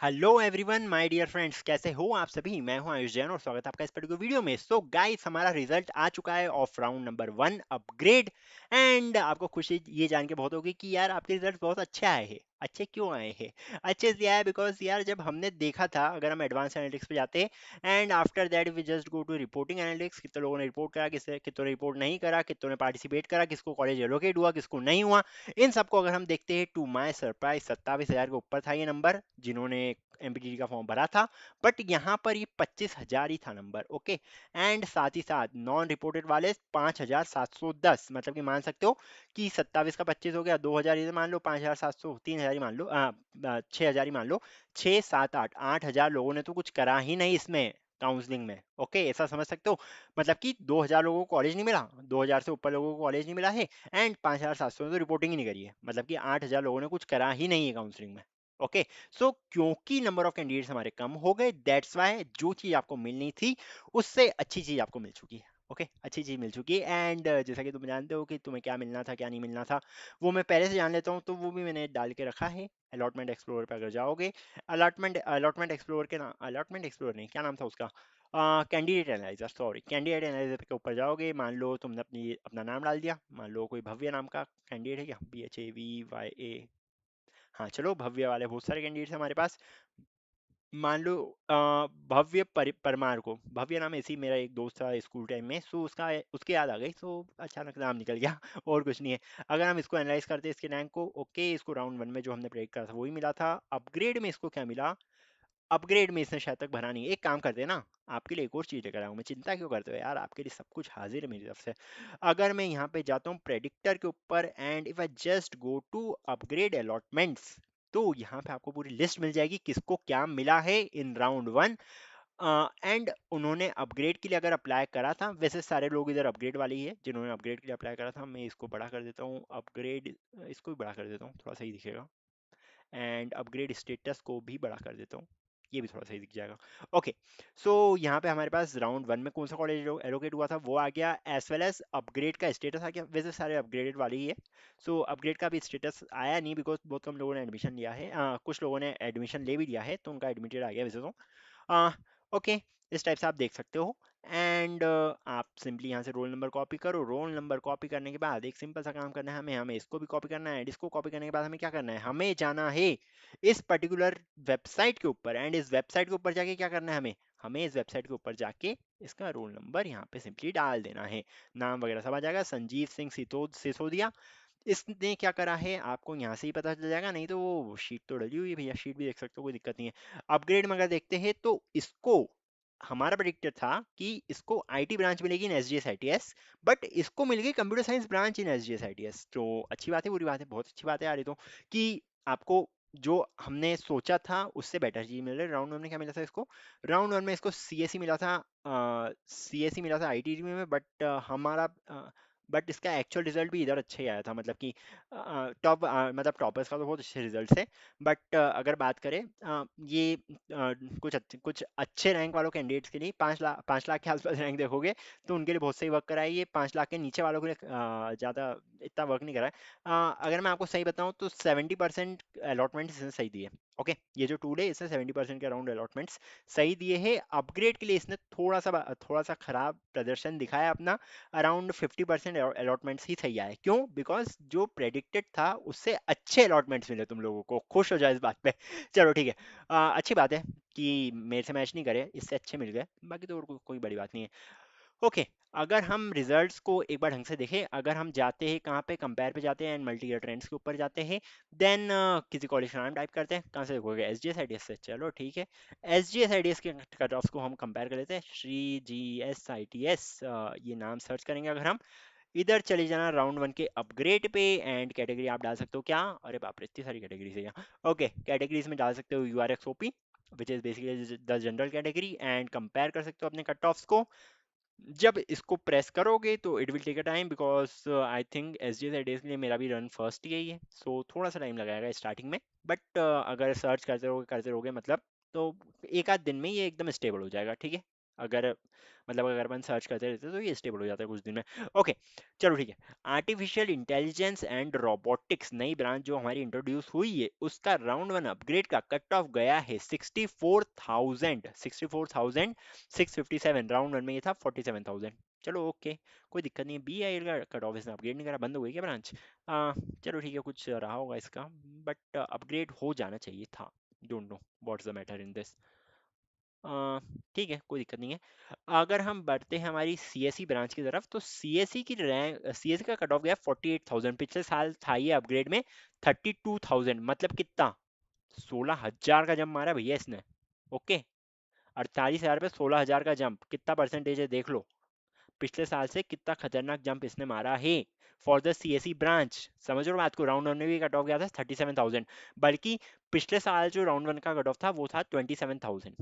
Hello everyone my dear friends, कैसे हो आप सभी। मैं हूं आयुष जैन और स्वागत है आपका इस पर्टिकुलर वीडियो में। सो गाइस, हमारा रिजल्ट आ चुका है of round number 1 upgrade. And आपको खुशी ये जान के बहुत होगी कि यार आपके रिजल्ट बहुत अच्छे आए हैं। अच्छे क्यों आए हैं? अच्छे इसलिए आए बिकॉज यार जब हमने देखा था, अगर हम एडवांस एनालिटिक्स पे जाते and after that we just go to reporting analytics, कितने लोगों ने रिपोर्ट करा, किसने कितनों ने रिपोर्ट नहीं करा, कितनों ने पार्टिसिपेट करा, किसको कॉलेज एलोकेट हुआ, किसको नहीं हुआ, इन सबको अगर हम देखते हैं, टू माय सरप्राइज 27,000 के ऊपर था ये नंबर जिन्होंने एमपीटी का फॉर्म भरा था। बट यहाँ पर ये 25,000 ही था नंबर। ओके। एंड साथ ही साथ नॉन रिपोर्टेड वाले 5,710, मतलब कि मान सकते हो कि 27 का 25 हो गया, 2,000 इधर मान लो, 5,700, 3,000 ही मान लो, 6,000 ही मान लो। 6, 7, 8 8,000 लोगों ने तो कुछ करा ही नहीं इसमें काउंसलिंग में। ओके, ऐसा समझ सकते हो। मतलब कि 2,000 लोगों को कॉलेज नहीं मिला, 2,000 से ऊपर लोगों को कॉलेज नहीं मिला है, एंड 5,700 ने तो रिपोर्टिंग ही नहीं करी है। मतलब कि 8,000 लोगों ने कुछ करा ही नहीं है काउंसलिंग में। ओके। सो क्योंकि नंबर ऑफ कैंडिडेट्स हमारे कम हो गए, दैट्स वाई जो चीज आपको मिलनी थी उससे अच्छी चीज आपको मिल चुकी है। ओके, अच्छी चीज मिल चुकी है। एंड जैसा कि तुम जानते हो कि तुम्हें क्या मिलना था क्या नहीं मिलना था, वो मैं पहले से जान लेता हूँ, तो वो भी मैंने डाल के रखा है अलॉटमेंट एक्सप्लोर पे। अगर जाओगे अलॉटमेंट एक्सप्लोर के नाम, अलॉटमेंट एक्सप्लोर नहीं, क्या नाम था उसका, candidate analyser, sorry, candidate analyser के ऊपर जाओगे। मान लो तुमने अपना नाम डाल दिया, मान लो कोई भव्य नाम का कैंडिडेट है, क्या BHAVYA, हाँ चलो, भव्य वाले बहुत सारे कैंडिडेट्स हैं हमारे पास। मान लो भव्य परमार को, भव्य नाम ऐसे ही मेरा एक दोस्त था स्कूल टाइम में, सो उसका उसके याद आ गई, सो अचानक नाम निकल गया और कुछ नहीं है। अगर हम इसको एनालाइज करते हैं इसके रैंक को, ओके, इसको राउंड 1 में जो हमने प्रेडिक्ट करा था वही मिला था। अपग्रेड में इसको क्या मिला? अपग्रेड में इसने शायद तक भरा नहीं। एक काम करते हैं ना, आपके लिए एक और चीज लेकर आऊँ मैं, चिंता क्यों करते हो यार, आपके लिए सब कुछ हाजिर है मेरी तरफ से। अगर मैं यहाँ पे जाता हूँ प्रेडिक्टर के ऊपर and if I just go to upgrade allotments, तो यहाँ पे आपको पूरी लिस्ट मिल जाएगी किसको क्या मिला है इन राउंड 1। एंड उन्होंने अपग्रेड के लिए अगर अप्लाई करा था, वैसे सारे लोग इधर अपग्रेड वाले ही है जिन्होंने अपग्रेड के लिए अप्लाई करा था। मैं इसको बड़ा कर देता हूँ, अपग्रेड, इसको भी बड़ा कर देता हूँ, थोड़ा सही दिखेगा। एंड अपग्रेड स्टेटस को भी बड़ा कर देता हूँ, ये भी थोड़ा सही दिख जाएगा। ओके। सो यहाँ पे हमारे पास राउंड 1 में कौन सा कॉलेज एलोकेट हुआ था वो आ गया, एज वेल एज अपग्रेड का स्टेटस आ गया। वैसे सारे अपग्रेडेड वाले ही है। सो अपग्रेड का भी स्टेटस आया नहीं बिकॉज बहुत कम लोगों ने एडमिशन लिया है, कुछ लोगों ने एडमिशन ले भी लिया है तो उनका एडमिटेड आ गया वैसे तो। ओके, इस टाइप से आप देख सकते हो। एंड आप सिंपली यहाँ से रोल नंबर कॉपी करो। रोल नंबर कॉपी करने के बाद एक सिंपल सा काम करना है हमें, इसको भी कॉपी करना है, एंड इसको कॉपी करने के बाद हमें क्या करना है, हमें जाना है इस पर्टिकुलर वेबसाइट के ऊपर, एंड इस वेबसाइट के ऊपर जाके क्या करना है हमें, इस वेबसाइट के ऊपर जाके इसका रोल नंबर यहाँ पे सिंपली डाल देना है। नाम वगैरह सब आ जाएगा, संजीव सिंह सिसोदिया। इसने क्या करा है आपको यहाँ से ही पता चल जाएगा, नहीं तो वो शीट तो डली हुई है भैया, शीट भी देख सकते हो, कोई दिक्कत नहीं है। अपग्रेड में अगर देखते हैं तो इसको, हमारा प्रेडिक्टर था कि इसको आईटी ब्रांच मिलेगी इन एसजीएस आईटीएस, बट इसको मिल गई कंप्यूटर साइंस ब्रांच इन एसजीएस आईटीएस। तो अच्छी बात है, बुरी बात है, बहुत अच्छी बात है यार ये तो, कि आपको जो हमने सोचा था उससे बेटर चीज मिल रही है। राउंड 1 में क्या मिला था इसको, राउंड 1 में इसको सीएससी मिला था, सीएससी मिला था आईटी में, बट हमारा बट इसका एक्चुअल रिजल्ट भी इधर अच्छा ही आया था। मतलब कि टॉप, मतलब टॉपर्स का तो बहुत अच्छे रिजल्ट है। बट अगर बात करें ये कुछ अच्छे रैंक वालों कैंडिडेट्स के लिए 5 लाख के आसपास रैंक देखोगे तो उनके लिए बहुत सही वर्क कराई। ये 5 लाख के नीचे वालों के लिए ज़्यादा इतना वर्क नहीं करा है। अगर मैं आपको सही बताऊं तो 70% अलॉटमेंट इसने सही दिए। ओके, ये जो टूल है इसने 70% के अराउंड अलॉटमेंट्स सही दिए हैं। अपग्रेड के लिए इसने थोड़ा सा खराब प्रदर्शन दिखाया अपना, अराउंड 50% अलॉटमेंट्स ही सही आए। क्यों? बिकॉज जो प्रेडिक्टेड था उससे अच्छे अलॉटमेंट्स मिले तुम लोगों को, खुश हो जाए इस बात पे। चलो ठीक है, अच्छी बात है कि मेरे से मैच नहीं करे, इससे अच्छे मिल गए, बाकी तो और कोई बड़ी बात नहीं है। ओके, अगर हम रिजल्ट्स को एक बार ढंग से देखें, अगर हम जाते हैं कहाँ पे, कंपेयर पे जाते हैं एंड मल्टी ईयर ट्रेंड्स के ऊपर जाते हैं, देन किसी कॉलेज का नाम टाइप करते हैं, कहाँ से देखोगे, S G S I T S से। चलो ठीक है, S G S I T S के कट ऑफ्स को हम कंपेयर कर लेते हैं। श्री जी एस आई टी एस, ये नाम सर्च करेंगे अगर हम, इधर चले जाना राउंड 1 के अपग्रेड पे, एंड कैटेगरी आप डाल सकते हो क्या, अरे बाप रे इतनी सारी कैटेगरीज है यहाँ। ओके, कैटेगरीज में डाल सकते हो U R X O P, which is basically the general category, and compare कर सकते हो अपने कट ऑफ्स को। जब इसको प्रेस करोगे तो it will take a time, because I think S D S के लिए मेरा भी रन फर्स्ट ही है, सो थोड़ा सा टाइम लगाएगा स्टार्टिंग में। बट अगर सर्च करते रहोगे मतलब, तो एक आध दिन में ये एकदम स्टेबल हो जाएगा। ठीक है। अगर मतलब अगर अपन सर्च करते रहते तो ये स्टेबल हो जाता है कुछ दिन में। ओके, चलो ठीक है। आर्टिफिशियल इंटेलिजेंस एंड रोबोटिक्स नई ब्रांच जो हमारी इंट्रोड्यूस हुई है, उसका राउंड वन अपग्रेड का कट ऑफ गया है 64,647। राउंड वन में ये था 47,000। चलो ओके, कोई दिक्कत नहीं है। बी आई का कट ऑफ इसने अपग्रेड नहीं करा, बंद हो गई क्या ब्रांच? चलो ठीक है, कुछ रहा होगा इसका, बट अपग्रेड हो जाना चाहिए था। Don't know what's the matter in this. ठीक है, कोई दिक्कत नहीं है। अगर हम बढ़ते हैं हमारी सीएसई ब्रांच की तरफ, तो सीएसई की रैंक, सीएसई का कट ऑफ गया 48,000। पिछले साल था ये अपग्रेड में 32,000, मतलब कितना, 16,000 का जंप मारा भैया इसने। ओके, 48,000 पे 16,000 का जंप, कितना परसेंटेज है देख लो। पिछले साल से कितना खतरनाक जंप इसने मारा है फॉर द सीएसई ब्रांच। समझ रहे हो बात को? राउंड वन में भी कट ऑफ गया था 37,000, बल्कि पिछले साल जो राउंड वन का कट ऑफ था वो था 27,000।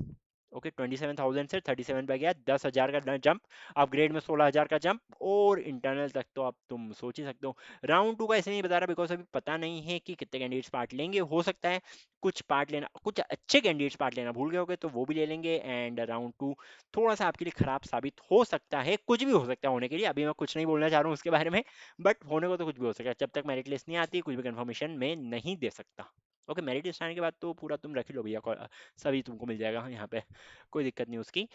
ओके, 27,000 से 37 पे गया, 10,000 का जंप। अपग्रेड में 16,000 का जंप, और इंटरनल तक तो अब तुम सोच ही सकते हो। राउंड टू का इसलिए नहीं बता रहा बिकॉज अभी पता नहीं है कि कितने कैंडिडेट्स पार्ट लेंगे। हो सकता है कुछ पार्ट लेना, कुछ अच्छे कैंडिडेट्स पार्ट लेना भूल गए होगे तो वो भी ले लेंगे, एंड राउंड टू थोड़ा सा आपके लिए खराब साबित हो सकता है। कुछ भी हो सकता है होने के लिए, अभी मैं कुछ नहीं बोलना चाह रहा हूँ उसके बारे में, बट होने को तो कुछ भी हो सकता है। जब तक मेरिट लिस्ट नहीं आती कुछ भी कंफर्मेशन में नहीं दे सकता। ओके, मेरिट लिस्ट आने के बाद तो पूरा तुम रख ही लो भैया, सभी तुमको मिल जाएगा यहाँ पे, कोई दिक्कत नहीं उसकी।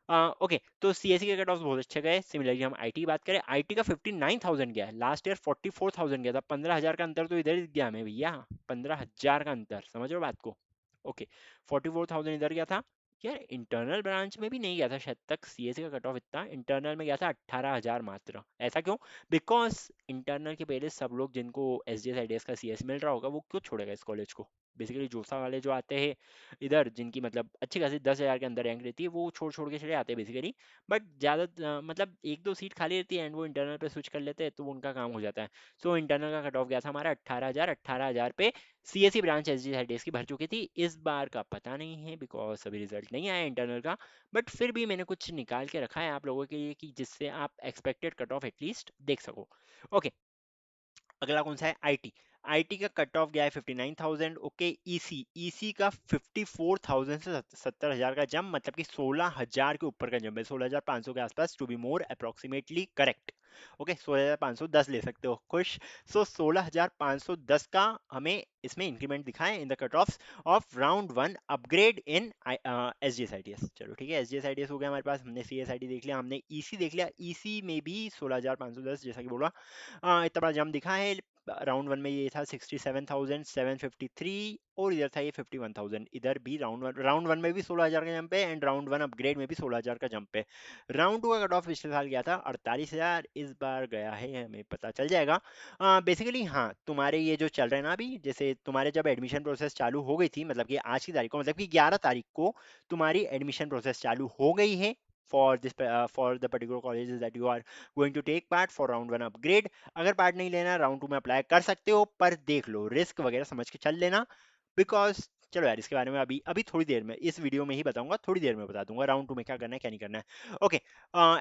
ओके, तो सीएससी के कट ऑफ बहुत अच्छे गए। सिमिलरली हम आईटी की बात करें, आईटी का 59,000 गया है, लास्ट ईयर 44,000 गया था। 15,000 का अंतर तो इधर ही गया हमें भैया, 15,000 का अंतर, समझ रहे हो बात को? ओके, 44,000 इधर गया था। यार इंटरनल ब्रांच में भी नहीं गया था शायद तक सीएससी का कट ऑफ इतना, इंटरनल में गया था 18,000 मात्र। ऐसा क्यों? बिकॉज इंटरनल के पहले सब लोग जिनको S D S I D S का सीएस मिल रहा होगा वो क्यों छोड़ेगा इस कॉलेज को? बेसिकली जोसा वाले जो आते हैं इधर, जिनकी मतलब अच्छी खासी 10,000 के अंदर रैंक रहती है, वो छोड़ छोड़ के चले आते हैं बेसिकली। बट ज़्यादा मतलब एक दो सीट खाली रहती है एंड वो इंटरनल पे स्विच कर लेते हैं, तो उनका काम हो जाता है। सो इंटरनल का कट ऑफ गया था हमारा 18,000। 18,000 पे सीएससी ब्रांच एस डी की भर चुकी थी। इस बार का पता नहीं है बिकॉज अभी रिजल्ट नहीं आया इंटरनल का, बट फिर भी मैंने कुछ निकाल के रखा है आप लोगों के लिए कि जिससे आप एक्सपेक्टेड कट ऑफ एटलीस्ट देख सको। ओके, अगला कौन सा है? आईटी। आईटी का कट ऑफ गया है 59,000। ओके, ईसी, ईसी का 54,000 से 70,000 का जंप, मतलब कि 16,000 के ऊपर का जंप है, 16,500 के आसपास to be more approximately correct. Okay, 16,510 ले सकते हो, खुश। सो 16,510 का हमें इसमें इंक्रीमेंट दिखा है in the cut off round one upgrade in S G S I T S. चलो ठीक है, S G S I T S हो गया हमारे पास, हमने सी एस आई टी देख लिया, हमने ईसी देख लिया। ईसी में भी 16,510 जैसा कि बोला, इतना बड़ा जंप दिखा है। राउंड वन में ये था 67,753, और इधर था ये 51,000। इधर भी राउंड वन में भी 16,000 का जंप है, एंड राउंड वन अपग्रेड में भी 16,000 का जंप है। राउंड टू का कट ऑफ पिछले साल गया था 48,000, इस बार गया है, हमें पता चल जाएगा। बेसिकली हाँ, तुम्हारे ये जो चल रहे हैं ना अभी, जैसे तुम्हारे जब एडमिशन प्रोसेस चालू हो गई थी, मतलब कि आज की तारीख को, मतलब कि 11 तारीख को तुम्हारी एडमिशन प्रोसेस चालू हो गई है for the particular colleges that you are going to take part for round one upgrade। अगर पार्ट नहीं लेना, राउंड टू में अप्लाई कर सकते हो, पर देख लो रिस्क वगैरह समझ के चल लेना। बिकॉज चलो यार, इसके बारे में अभी अभी थोड़ी देर में इस वीडियो में ही बताऊंगा, थोड़ी देर में बता दूंगा राउंड टू में क्या करना है क्या नहीं करना है। Okay,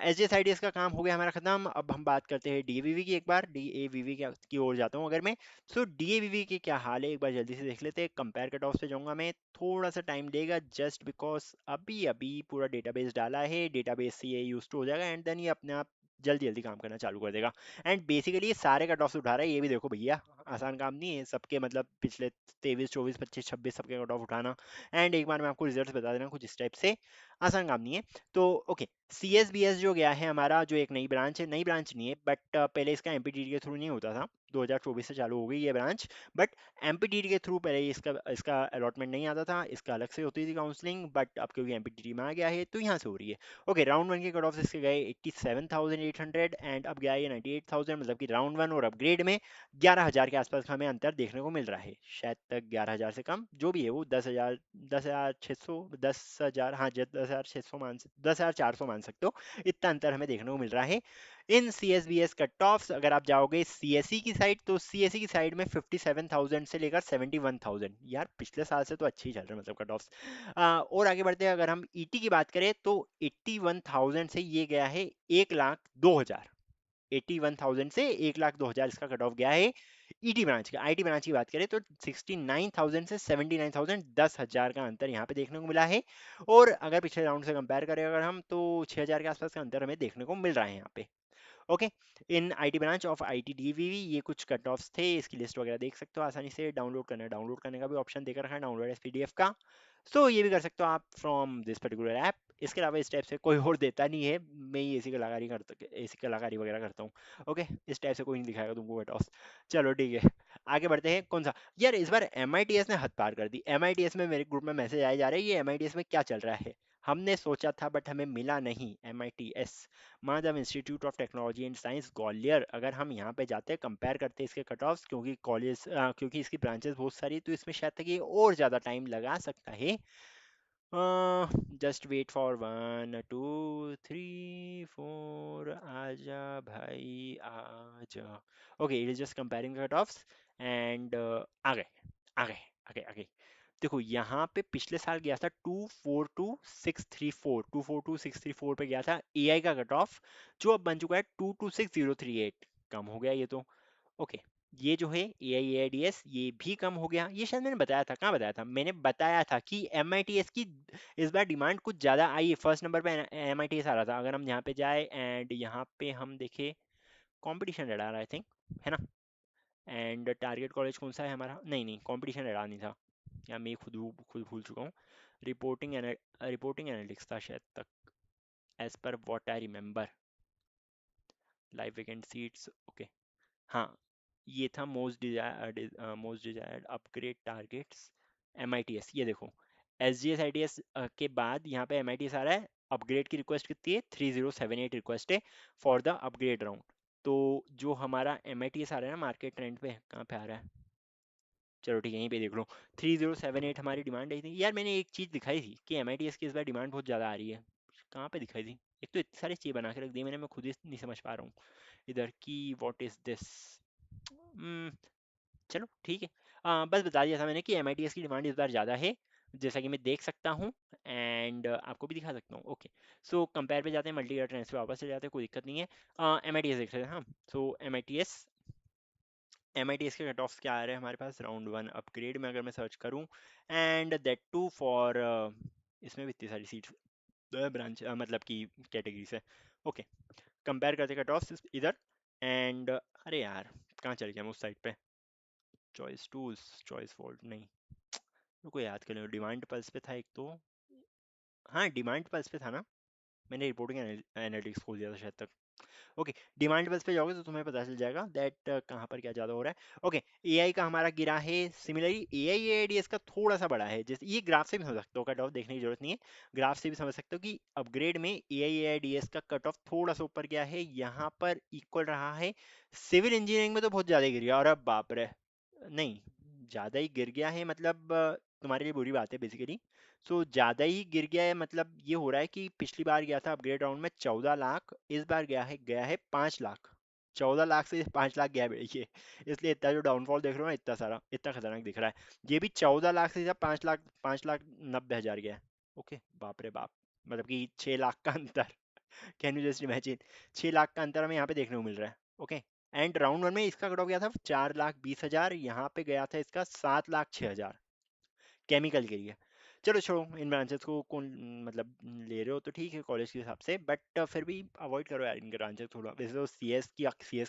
S D S I D S का काम हो गया हमारा खत्म। अब हम बात करते हैं डी ए वी वी की। एक बार डी ए वी वी की ओर जाता हूँ अगर मैं। सो डी ए वी वी की क्या हाल है एक बार जल्दी से देख लेते हैं। कंपेयर कट ऑफ से जाऊंगा मैं, थोड़ा सा टाइम लेगा जस्ट बिकॉज अभी अभी पूरा डेटाबेस डाला है, डेटाबेस से ये यूज टू हो जाएगा, एंड देन ये अपने आप जल्दी जल्दी काम करना चालू कर देगा। एंड बेसिकली ये सारे कट ऑफ उठा रहा है, ये भी देखो भैया, आसान काम नहीं है सबके, मतलब पिछले 23 24 25 26 सबके कट ऑफ उठाना, एंड एक बार मैं आपको रिजल्ट बता देना कुछ इस टाइप से, आसान काम नहीं है। तो okay, C S B S जो गया है हमारा, जो एक नई ब्रांच है, नई ब्रांच नहीं है बट पहले इसका एम पी टी टी के थ्रू नहीं होता था, 2024 से चालू हो गई ये branch, but M P T T के थ्रू पहले इसका इसका अलॉटमेंट नहीं आता था, इसका अलग से होती थी काउंसलिंग, बट अब क्योंकि एम पी टी टी में आ गया है तो यहाँ से हो रही है। ओके, राउंड वन के कट ऑफ इसके गए 87,800, एंड अब गया ये 98,000, मतलब कि राउंड वन और अपग्रेड में 11,000 के आसपास हमें अंतर देखने को मिल रहा है, शायद तक 11,000 से कम, जो भी है वो 10,000, 10,600, 10,000, हाँ 10,600 10,400 मान सकते हो, इतना अंतर हमें देखने को मिल रहा है in C S B S cut off. अगर आप जाओगे सी एस सी की साइड, तो सी एस सी की साइड में 57,000 से लेकर 71,000, यार पिछले साल से तो अच्छी ही चल रहे हैं मतलब कट ऑफ। और आगे बढ़ते हैं, अगर हम ईटी की बात करें तो 81,000 से ये गया है 1,02,000, 81,000 से 1,02,000 इसका कट ऑफ गया है ईटी ब्रांच की, आईटी ब्रांच की बात करें तो 69,000 से 79,000, 10,000 का अंतर यहाँ पे देखने को मिला है। और अगर पिछले राउंड से कंपेयर करें अगर हम, तो 6,000 के आसपास का अंतर हमें देखने को मिल रहा है यहाँ पे। Okay, in IT branch of IT DVV ये कुछ कट ऑफ्स थे, इसकी लिस्ट वगैरह देख सकते हो आसानी से। डाउनलोड करना है, डाउनलोड करने का भी ऑप्शन देकर रखा है, डाउनलोड एज पीडीएफ का। सो ये भी कर सकते हो आप फ्रॉम दिस पर्टिकुलर ऐप। इसके अलावा इस टाइप से कोई और देता नहीं है, मैं ही ऐसी कलाकारी करता, ऐसी कलाकारी वगैरह करता हूँ। ओके, इस टाइप से कोई नहीं दिखाएगा तुमको कट ऑफ। चलो ठीक है, आगे बढ़ते हैं। कौन सा यार, इस बार एम ने हद पार कर दी। एम में मेरे ग्रुप में मैसेज आए जा रहे हैं, ये एम में क्या चल रहा है। हमने सोचा था बट हमें मिला नहीं। M Madhav institute of technology and science Gwalior. अगर हम यहाँ पे जाते हैं, कंपेयर करते हैं इसके कट ऑफ्स, क्योंकि कॉलेज क्योंकि इसकी ब्रांचेस बहुत सारी है, तो इसमें शायद तक ये और ज़्यादा टाइम लगा सकता है। जस्ट वेट फॉर 1 2 3 4, आजा भाई आजा। Okay, it is just comparing cut offs and आगे आगे आगे आगे। देखो यहाँ पे पिछले साल गया था 242,634, 242,634 पे गया था एआई का कट ऑफ, जो अब बन चुका है 226,038। कम हो गया ये तो। ओके, ये जो है ए आई ए डी एस ये भी कम हो गया। ये शायद मैंने बताया था, कहाँ बताया था, मैंने बताया था कि एम आई टी एस की इस बार डिमांड कुछ ज़्यादा आई है। फर्स्ट नंबर पे एम आई टी एस आ रहा था। अगर हम यहाँ पे जाए एंड यहाँ पे हम देखे, कंपटीशन लड़ा रहा आई थिंक, है ना। एंड टारगेट कॉलेज कौन सा है हमारा, नहीं नहीं कंपटीशन लड़ा नहीं था, या मैं खुद भूल चुका हूँ। रिपोर्टिंग रिपोर्टिंग एनालिटिक्स था शायद तक, एज पर what I remember. Live vacant seats, okay, हाँ, ये था most desired upgrade targets M I T S. ये देखो, S G S I T S के बाद यहाँ पे एम आई टी एस आ रहा है। अपग्रेड की रिक्वेस्ट कितनी है, 3078 रिक्वेस्ट है फॉर द अपग्रेड राउंड। तो जो हमारा एम आई टी एस आ रहा है ना मार्केट ट्रेंड पे, कहाँ पे आ रहा है, चलो ठीक है यहीं पे देख लो, 3078 हमारी डिमांड आई थी। यार मैंने एक चीज़ दिखाई थी कि एम आई टी एस की इस बार डिमांड बहुत ज़्यादा आ रही है। कहाँ पे दिखाई थी, एक तो इतनी सारी चीज़ बना के रख दी मैंने, मैं खुद ही नहीं समझ पा रहा हूँ इधर की। व्हाट इज दिस, चलो ठीक है। बस बता दिया था मैंने कि एम की डिमांड इस बार ज़्यादा है, जैसा कि मैं देख सकता हूँ एंड आपको भी दिखा सकता हूँ। ओके, सो कंपेयर पे जाते हैं, मल्टी ट्रेंड्स पे वापस चले जाते हैं, कोई दिक्कत नहीं है। एम आई टी एस देख रहे हैं हम। सो एम आई टी एस के कट ऑफ्स क्या आ रहे हैं हमारे पास राउंड वन अपग्रेड में, अगर मैं सर्च करूँ, एंड दैट टू फॉर, इसमें भी इतनी सारी सीट्स ब्रांच मतलब की कैटेगरीज है। ओके, कंपेयर करते कट ऑफ्स इधर एंड अरे यार कहाँ चल गया मैं उस साइड पे, चॉइस टूल्स, चॉइस फॉल्ट नहीं, रुको याद कर लो। डिमांड पल्स पे था एक तो, हाँ डिमांड पल्स पे था ना, मैंने रिपोर्टिंग एनालिटिक्स खोल दिया था शायद तक। ओके, डिमांड पल्स पे जाओगे तो तुम्हें पता चल जाएगा दैट कहाँ पर क्या ज़्यादा हो रहा है। ओके, एआई का हमारा गिरा है। सिमिलरली एआई एआईडीएस का थोड़ा सा बड़ा है, जैसे ये ग्राफ से भी समझ सकते हो, कट ऑफ देखने की जरूरत नहीं है, ग्राफ से भी समझ सकते हो कि अपग्रेड में एआई एआईडीएस का कट ऑफ थोड़ा सा ऊपर गया है, यहाँ पर इक्वल रहा है। सिविल इंजीनियरिंग में तो बहुत ज़्यादा गिर गया, और अब बाप रे, नहीं, ज़्यादा ही गिर गया है मतलब तुम्हारे लिए बुरी बात है बेसिकली। सो ज़्यादा ही गिर गया है मतलब ये हो रहा है कि पिछली बार गया था अपग्रेड राउंड में 14 लाख, इस बार गया है 5 लाख। 14 लाख से 5 लाख गया है ये, इसलिए इतना जो डाउनफॉल देख रहे हो ना, इतना सारा, इतना खतरनाक दिख रहा है। ये भी 14 लाख से सीधा 5 लाख, 5,90,000 गया है। ओके, बाप रे बाप, मतलब कि 6 लाख का अंतर। Can you just imagine, 6 lakh का अंतर हमें यहाँ पे देखने को मिल रहा है। ओके, एंड राउंड वन में इसका कट ऑफ गया था 4,20,000, यहाँ पे गया था इसका 7,06,000 केमिकल के लिए। चलो छोड़ो, इन ब्रांचेस को कौन मतलब ले रहे हो तो ठीक है कॉलेज के हिसाब से, बट फिर भी अवॉइड करो यार इनके ब्रांचेस थोड़ा। वैसे तो सी एस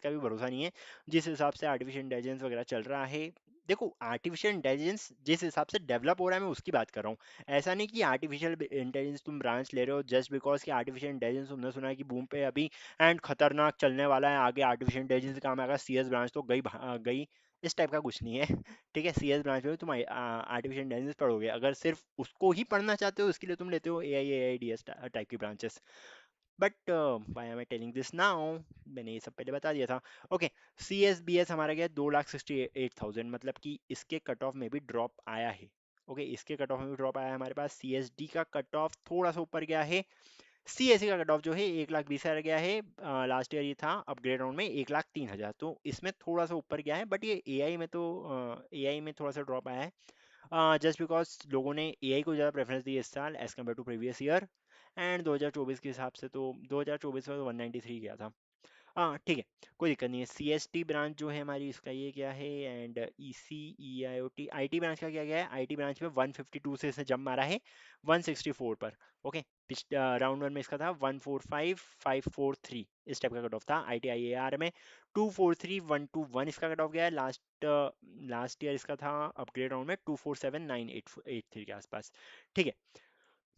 का भी भरोसा नहीं है, जिस हिसाब से आर्टिफिशियल इंटेलिजेंस वगैरह चल रहा है। देखो आर्टिफिशियल इंटेलिजेंस जिस हिसाब से डेवलप हो रहा है मैं उसकी बात कर रहा हूँ। ऐसा नहीं कि आर्टिफिशियल इंटेलिजेंस तुम ब्रांच ले रहे हो जस्ट बिकॉज कि आर्टिफिशियल इंटेलिजेंस तुमने सुना है कि बूम पे अभी एंड खतरनाक चलने वाला है, आगे आर्टिफिशियल इंटेलिजेंस काम आएगा, सी एस ब्रांच तो गई, इस टाइप का कुछ नहीं है। ठीक है, सी एस ब्रांच में तुम आर्टिफिशियल इंटेलिजेंस पढ़ोगे, अगर सिर्फ उसको ही पढ़ना चाहते हो इसके लिए तुम लेते हो A I D S type की branches. But why am I telling this now, मैंने ये सब पहले बता दिया था। Okay, C S B S हमारा गया 2,68,000, मतलब कि इसके कट ऑफ में भी ड्रॉप आया है। ओके, इसके कट ऑफ में भी ड्रॉप आया है हमारे पास। सी एस डी का कट ऑफ थोड़ा सा ऊपर गया है। सी एस सी का कट ऑफ जो है 1,20,000 गया है। लास्ट ईयर ये था अपग्रेड राउंड में 1,03,000, तो इसमें थोड़ा सा ऊपर गया है। बट ये ए आई में तो ए आई में थोड़ा सा ड्रॉप आया है, जस्ट बिकॉज लोगों ने ए आई को ज़्यादा प्रेफरेंस दी इस साल as compare to previous year. And 2024 के हिसाब से तो 2024 में तो 193 गया था। हाँ ठीक है, कोई दिक्कत नहीं है। सी एस टी ब्रांच जो है हमारी, इसका ये क्या है, and E C E I O T, I T branch का क्या गया है, आई टी ब्रांच में 152 से इसने जंप मारा है 164 पर। ओके, राउंड वन में इसका था 145543, इस टाइप का कट ऑफ था। I T I A R में 243121 इसका कट ऑफ गया है। लास्ट ईयर इसका था अपग्रेड राउंड में 247983 के आसपास। ठीक है,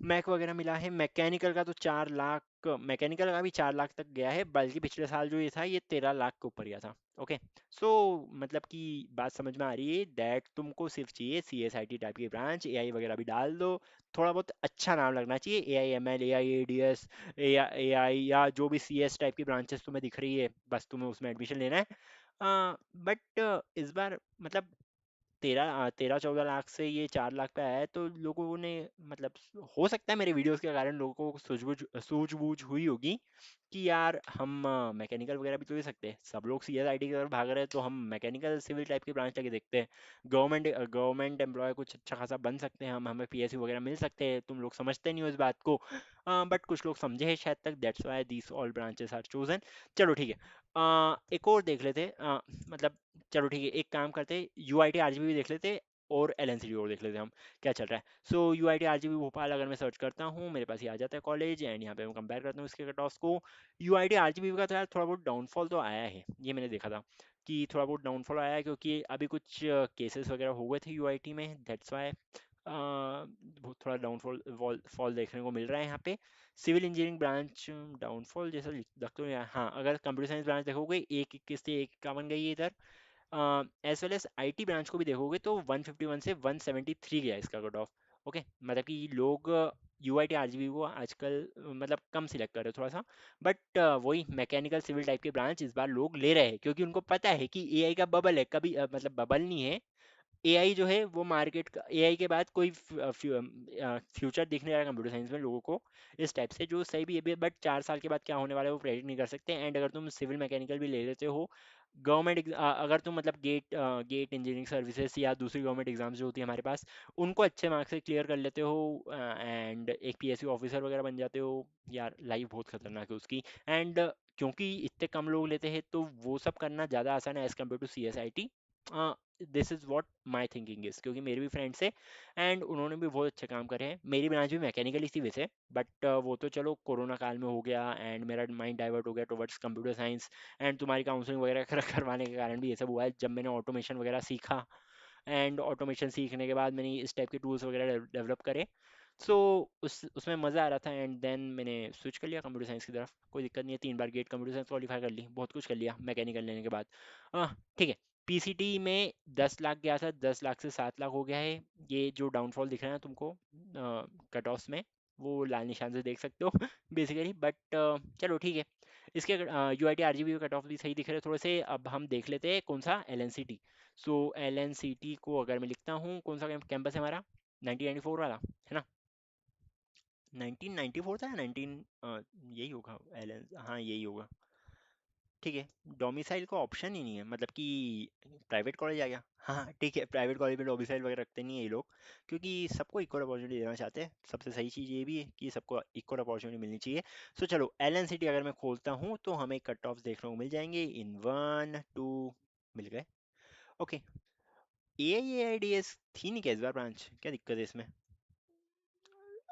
मैक वगैरह मिला है। मैकेनिकल का तो 4 लाख, मैकेनिकल का भी 4 लाख तक गया है, बल्कि पिछले साल जो ये था ये 13 लाख के ऊपर गया था। ओके, सो मतलब कि बात समझ में आ रही है दैट तुमको सिर्फ चाहिए C S I T type की ब्रांच, ए आई वगैरह भी डाल दो, थोड़ा बहुत अच्छा नाम लगना चाहिए, A I M L, A I A D S, A I, या जो भी सी एस टाइप की ब्रांचेस तुम्हें दिख रही है, बस तुम्हें उसमें एडमिशन लेना है। बट इस बार मतलब 13-14 लाख से ये 4 लाख पे आया है, तो लोगों ने मतलब हो सकता है मेरे वीडियोस के कारण लोगों को सूझबूझ हुई होगी कि यार हम मैकेनिकल वगैरह भी तो दे सकते हैं। सब लोग सी एस आई टी की तरफ भाग रहे हैं, तो हम मैकेनिकल सिविल टाइप की ब्रांच लेके देखते हैं। गवर्नमेंट एम्प्लॉय कुछ अच्छा खासा बन सकते हैं हम, हमें पी एस यू वगैरह मिल सकते हैं। तुम लोग समझते नहीं हो इस बात को, बट कुछ लोग समझे हैं शायद तक, that's why these all branches are chosen. चलो ठीक है, एक और देख लेते, मतलब चलो ठीक है, एक काम करते, U I T R G B भी देख लेते, और एल एन सी डी और देख लेते हैं हम क्या चल रहा है। So U I T R G B Bhopal अगर मैं सर्च करता हूँ, मेरे पास ये आ जाता है कॉलेज, एंड यहाँ पे मैं कंपेयर करता हूँ इसके कट ऑफ्स को। U I T R G B का तो यार थोड़ा बहुत डाउनफॉल तो आया है, ये मैंने देखा था कि थोड़ा बहुत डाउनफॉल आया है, क्योंकि अभी कुछ केसेस वगैरह हो गए थे यू आई टी में, दैट्स वाई थोड़ा डाउनफॉल फॉल देखने को मिल रहा है यहाँ पे। सिविल इंजीनियरिंग ब्रांच डाउनफॉल जैसा लग तो नहीं रहा। हाँ, अगर कंप्यूटर साइंस ब्रांच देखोगे 121 से 151 गई है इधर। As well as IT branch को भी देखोगे तो 151 से 173 गया इसका कट ऑफ। ओके, मतलब कि लोग U I T R G B को आजकल मतलब कम सिलेक्ट कर रहे हैं थोड़ा सा। बट वही मैकेनिकल सिविल टाइप के ब्रांच इस बार लोग ले रहे हैं, क्योंकि उनको पता है कि ए आई का बबल है, कभी मतलब बबल नहीं है। एआई जो है वो मार्केट का, एआई के बाद कोई फ्यूचर दिखने वाला कंप्यूटर साइंस में लोगों को इस टाइप से, जो सही भी है, बट 4 साल के बाद क्या होने वाला है वो प्रेडिक्ट नहीं कर सकते। एंड अगर तुम सिविल मैकेनिकल भी ले लेते हो, गवर्नमेंट अगर तुम मतलब गेट इंजीनियरिंग सर्विसेज या दूसरी गवर्नमेंट एग्जाम्स जो होती है हमारे पास, उनको अच्छे मार्क्स से क्लियर कर लेते हो, एंड एक पीएसयू ऑफिसर वगैरह बन जाते हो, यार लाइफ बहुत खतरनाक है उसकी। एंड क्योंकि इतने कम लोग लेते हैं, तो वो सब करना ज़्यादा आसान है as compare to C S I T. This is what my thinking is, क्योंकि मेरे भी फ्रेंड्स है एंड उन्होंने भी बहुत अच्छे काम करे हैं। मेरी ब्रांच भी मैकेनिकल ही थी वैसे, बट वो तो चलो कोरोना काल में हो गया, एंड मेरा माइंड डाइवर्ट हो गया टुवर्ड्स कंप्यूटर साइंस। एंड तुम्हारी काउंसलिंग वगैरह करवाने के कारण भी ये सब हुआ है, जब मैंने ऑटोमेशन वगैरह सीखा, एंड ऑटोमेशन सीखने के बाद मैंने इस टाइप के टूल्स वगैरह डेवलप करे। सो उसमें मज़ा आ रहा था, एंड देन मैंने स्विच कर लिया कंप्यूटर साइंस की तरफ। कोई दिक्कत नहीं है, 3 बार गेट कंप्यूटर साइंस क्वालिफाई कर ली, बहुत कुछ कर लिया मैकेनिकल लेने के बाद। ठीक है, पीसीटी में 10 लाख गया था, 10 लाख से 7 लाख हो गया है। ये जो डाउनफॉल दिख रहा है तुमको कट ऑफ्स में, वो लाल निशान से देख सकते हो बेसिकली। बट चलो ठीक है, इसके U I T R G B cut off भी सही दिख रहे हैं थोड़े से। अब हम देख लेते हैं कौन सा L N C T. So L N C T को अगर मैं लिखता हूँ, कौन सा कैंपस है हमारा, 1994 वाला है ना, 1994 था या 19, यही होगा एल एन, हाँ यही होगा। ठीक है, डोमिसाइल का ऑप्शन ही नहीं है, मतलब कि प्राइवेट कॉलेज आ गया। हाँ ठीक है, प्राइवेट कॉलेज में डोमिसाइल वगैरह रखते नहीं है ये लोग, क्योंकि सबको इक्वल अपॉर्चुनिटी देना चाहते हैं। सबसे सही चीज़ ये भी है कि सबको इक्वल अपॉर्चुनिटी मिलनी चाहिए। सो चलो, एल एन सिटी अगर मैं खोलता हूँ तो हमें कट ऑफ देखने को मिल जाएंगे इन 1 2, मिल गए। Okay, A I D S थी नहीं क्या इस बार ब्रांच, क्या दिक्कत है इसमें?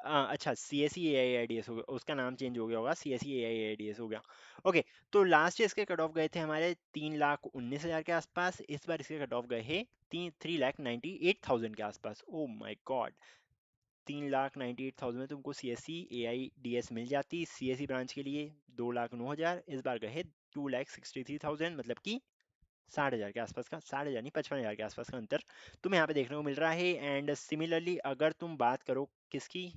अच्छा, C S C A I I D S हो गया, उसका नाम चेंज हो गया होगा, C S C A I I D S हो गया। ओके, तो लास्ट ईयर इसके कट ऑफ गए थे हमारे 3,19,000 के आसपास। इस बार इसके कट ऑफ गए हैं 3,98,000 के आसपास। ओ माय गॉड, 3,98,000 में तुमको C S C A I D S मिल जाती सी एस सी ब्रांच के लिए। 2,09,000, इस बार गए 2,63,000, मतलब कि 60,000 के आसपास का, 60,000 नहीं 55,000 के आसपास का अंतर तुम्हें यहाँ पे देखने को मिल रहा है। एंड सिमिलरली अगर तुम बात करो किसकी,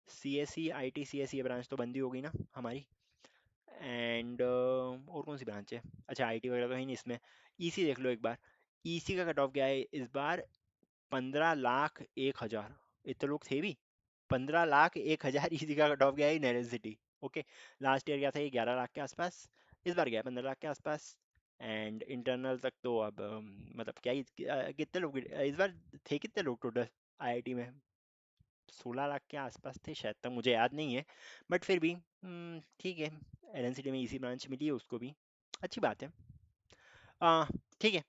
C S C I T C S C branch तो बंदी हो गई ना हमारी। एंड और कौन सी ब्रांच है, अच्छा आई टी वगैरह तो है नहीं इसमें। ईसी देख लो एक बार, ईसी का कट ऑफ क्या है इस बार, 15,01,000। इतने लोग थे भी, 15,01,000 ईसी का कट ऑफ गया है नैरेन सिटी। ओके, लास्ट ईयर गया था ये 11 लाख के आसपास, इस बार गया 15 लाख के आसपास। एंड इंटरनल तक तो अब मतलब क्या ही कितने लोग इस बार थे, कितने लोग टोटल आईआईटी में, 16 लाख के आसपास थे शायद तक, मुझे याद नहीं है। बट फिर भी ठीक है, एलएनसीटी में इसी ब्रांच मिली है उसको भी। अच्छी बात है। आ, ठीक है,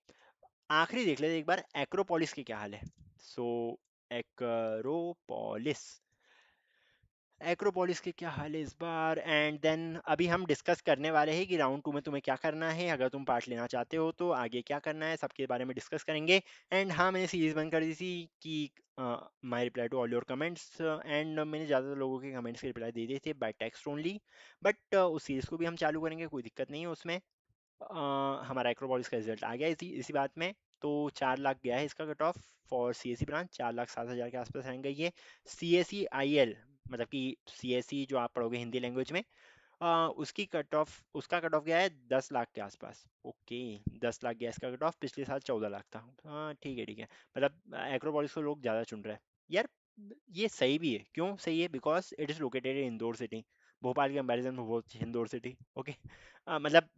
आखिरी देख लेते एक बार एक्रोपोलिस के क्या हाल है। सो एक्रोपोलिस, एक्रोपोलिस के क्या हाल है इस बार, एंड देन अभी हम डिस्कस करने वाले हैं कि राउंड 2 में तुम्हें क्या करना है, अगर तुम पार्ट लेना चाहते हो तो आगे क्या करना है, सबके बारे में डिस्कस करेंगे। एंड हाँ, मैंने सीरीज बंद कर दी थी कि my reply to all your comments, and मैंने ज़्यादातर लोगों के कमेंट्स के रिप्लाई दे दिए थे बाय टेक्स्ट ओनली। बट उस सीरीज़ को भी हम चालू करेंगे, कोई दिक्कत नहीं है उसमें। हमारा एक्रोपोलिस का रिजल्ट आ गया इसी इसी बात में। तो 4 लाख गया है इसका cut off for C S C branch, 4,07,000 के आसपास रहेंगे ये। C S C I L, मतलब कि सी एस सी जो आप पढ़ोगे हिंदी लैंग्वेज में, उसकी कट ऑफ, उसका कट ऑफ गया है 10 लाख के आसपास। ओके, 10 लाख गया इसका कट ऑफ, पिछले साल 14 लाख था। हाँ ठीक है ठीक है, मतलब एक्रोपोलिस को लोग ज़्यादा चुन रहे हैं यार। ये सही भी है, क्यों सही है, because it is located in Indore city. Bhopal के कंपैरिजन में बहुत इंदौर सिटी। ओके, मतलब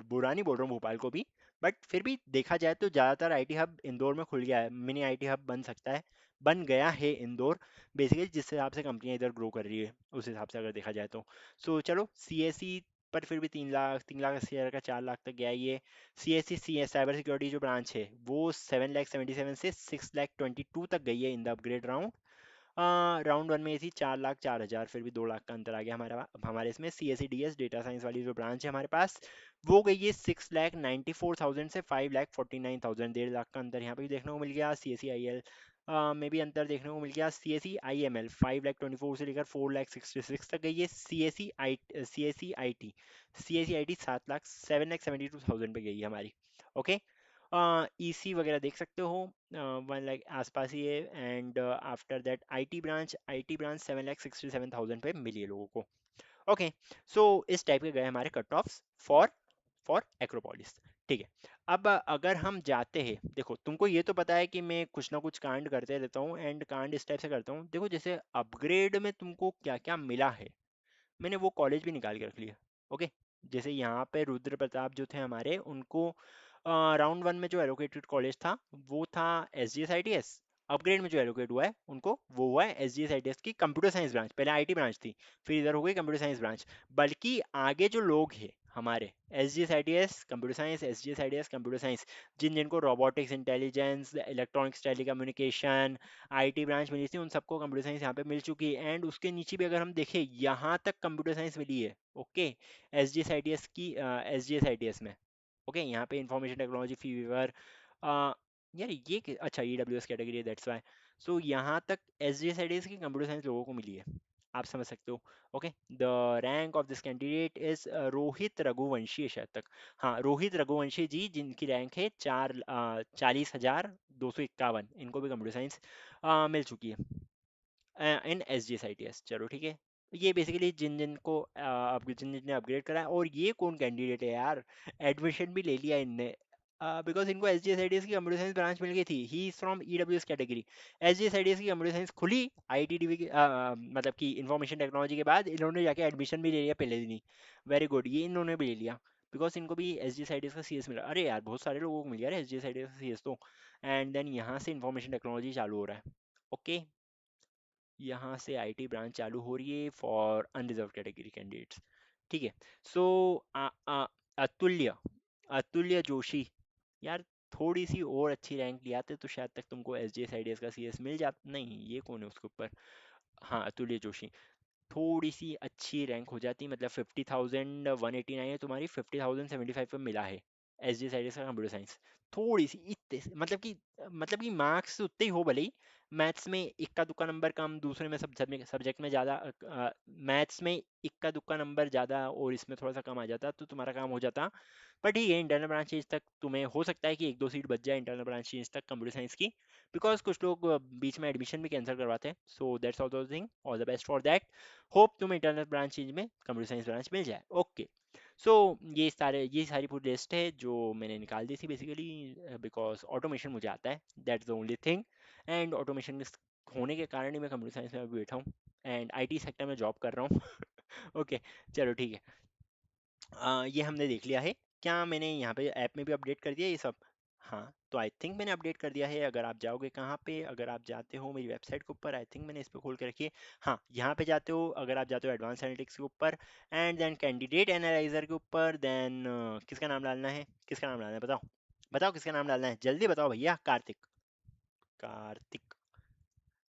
बुरा नहीं बोल रहा हूँ भोपाल को भी, बट फिर भी देखा जाए तो ज़्यादातर आईटी हब इंदौर में खुल गया है, मिनी आईटी हब बन सकता है, बन गया है इंदौर बेसिकली, जिस हिसाब से कंपनियां इधर ग्रो कर रही है उस हिसाब से अगर देखा जाए तो। सो चलो सी एस सी पर फिर भी 3 लाख, 3 लाख 80 हज़ार का 4 लाख तक गया है ये। C S C C S cyber security जो ब्रांच है वो 7,77 से 6,22 तक गई है in the upgrade round. Round 1 में ये थी 4,04,000, फिर भी 2 लाख का अंतर आ गया हमारा हमारे इसमें। C S C D S data science वाली जो ब्रांच है हमारे पास, वो गई है 6,94,000 से 5,49,000, 1.5 लाख का अंतर यहाँ पे भी देखने को मिल गया। C S C I L में भी अंतर देखने को मिल गया। C S C I M L 5,24,000 से लेकर 4,66,000 तक गई है। C S C I T, C S C I T 7 lakh 7,72,000 पे गई है हमारी। ओके, ई सी वगैरह देख सकते हो, 1 लाख आसपास ही है। And after that I T branch 7,67,000 पे मिली है लोगों को। ओके, सो इस टाइप के गए हमारे cut offs for for Acropolis. ठीक है, अब अगर हम जाते हैं, देखो तुमको ये तो पता है कि मैं कुछ ना कुछ कांड करते रहता हूँ, एंड कांड इस टाइप से करता हूँ। देखो जैसे अपग्रेड में तुमको क्या क्या मिला है, मैंने वो कॉलेज भी निकाल के रख लिया। ओके, जैसे यहाँ पे रुद्र प्रताप जो थे हमारे, उनको राउंड 1 में जो एलोकेटेड कॉलेज था वो था S G S I T S. Upgrade में जो एलोकेट हुआ है उनको वो हुआ है S G S I T S की कंप्यूटर साइंस ब्रांच। पहले आईटी ब्रांच थी, फिर इधर हो गई कंप्यूटर साइंस ब्रांच। बल्कि आगे जो लोग हैं हमारे, S G S I T S computer science, S G S I T S computer science, जिन जिनको robotics, intelligence, electronics, telecommunication, IT branch मिली थी, उन सबको कंप्यूटर साइंस यहाँ पे मिल चुकी है। एंड उसके नीचे भी अगर हम देखें, यहाँ तक कंप्यूटर साइंस मिली है। Okay, S G S I T S की, S G S I T S में। ओके, यहाँ पे इंफॉर्मेशन टेक्नोलॉजी फीवर, यार ये अच्छा ई डब्ल्यू एस कैटेगरी है, दैट्स वाई। सो यहाँ तक S G S I T S की कंप्यूटर साइंस लोगों को मिली है, आप समझ सकते हो। Okay, the rank of this candidate is Rohit Raghuvanshi है शायद तक। हाँ, रोहित रघुवंशी जी, जिनकी रैंक है 40,251, इनको भी कंप्यूटर साइंस मिल चुकी है in S G S I T S. चलो ठीक है, ये बेसिकली जिन जिन को अब जिन जिन ने अपग्रेड करा है। और ये कौन कैंडिडेट है यार, एडमिशन भी ले लिया इनने, बिकॉज इनको S G S I T S की कंप्यूटर साइंस ब्रांच मिल गई थी। He is from E W S category. S G S I T S की कंप्यूटर साइंस खुली आई टी डी की, मतलब कि इंफॉर्मेशन टेक्नोलॉजी के बाद इन्होंने जाके एडमिशन भी ले लिया पहले दिन ही। वेरी गुड, ये इन्होंने भी ले लिया, बिकॉज इनको भी S G S I T S का सी एस मिला। अरे यार बहुत सारे लोगों को मिल गया S G S I T S का सी एस तो। एंड देन यहाँ से इंफॉर्मेशन टेक्नोलॉजी चालू हो रहा है। ओके, यहाँ से आईटी ब्रांच चालू हो रही है फॉर अनरिजर्व कैटेगरी कैंडिडेट्स। ठीक है, सो अतुल्य, अतुल्य जोशी, यार थोड़ी सी और अच्छी रैंक ले आते तो शायद तक तुमको एस जी एस आई डी एस का सी एस मिल जाता। नहीं, ये कौन है उसके ऊपर, हाँ अतुल्य जोशी। थोड़ी सी अच्छी रैंक हो जाती, मतलब 50,189 है तुम्हारी, 50,075 पे मिला है एस जी साइड का कंप्यूटर साइंस। थोड़ी सी इतने मतलब कि मार्क्स उतने ही हो भले ही, मैथ्स में इक्का दुक्का नंबर कम, दूसरे में सब सब्जेक्ट में ज़्यादा, मैथ्स में इक्का दुक्का नंबर ज़्यादा और इसमें थोड़ा सा कम आ जाता तो तुम्हारा काम हो जाता। बट ठीक है, इंटरनल ब्रांच चेंज तक तुम्हें हो सकता है कि 1-2 सीट बच जाए इंटरनल ब्रांच चेंज तक कंप्यूटर साइंस की, बिकॉज कुछ लोग बीच में एडमिशन भी कैंसिल करवाते हैं। So that's all thing, all the best for that. Hope तुम इंटरनल ब्रांच चेंज में कंप्यूटर साइंस ब्रांच मिल जाए। ओके, सो ये सारी पूरी लिस्ट है जो मैंने निकाल दी थी बेसिकली, बिकॉज ऑटोमेशन मुझे आता है, that's the only thing. And automation होने के कारण ही मैं कंप्यूटर साइंस में अभी बैठा हूँ, एंड आईटी सेक्टर में जॉब कर रहा हूँ। ओके, चलो ठीक है, ये हमने देख लिया है। क्या मैंने यहाँ पे ऐप में भी अपडेट कर दिया ये सब? हाँ, तो आई थिंक मैंने अपडेट कर दिया है। अगर आप जाओगे कहाँ पे, अगर आप जाते हो मेरी वेबसाइट के ऊपर, आई थिंक मैंने इस पे खोल के रखी है। हाँ, यहाँ पे जाते हो, अगर आप जाते हो एडवांस एनालिटिक्स के ऊपर एंड देन कैंडिडेट एनालाइजर के ऊपर, देन किसका नाम डालना है, किसका नाम डालना है बताओ, बताओ किसका नाम डालना है, जल्दी बताओ भैया। कार्तिक, कार्तिक,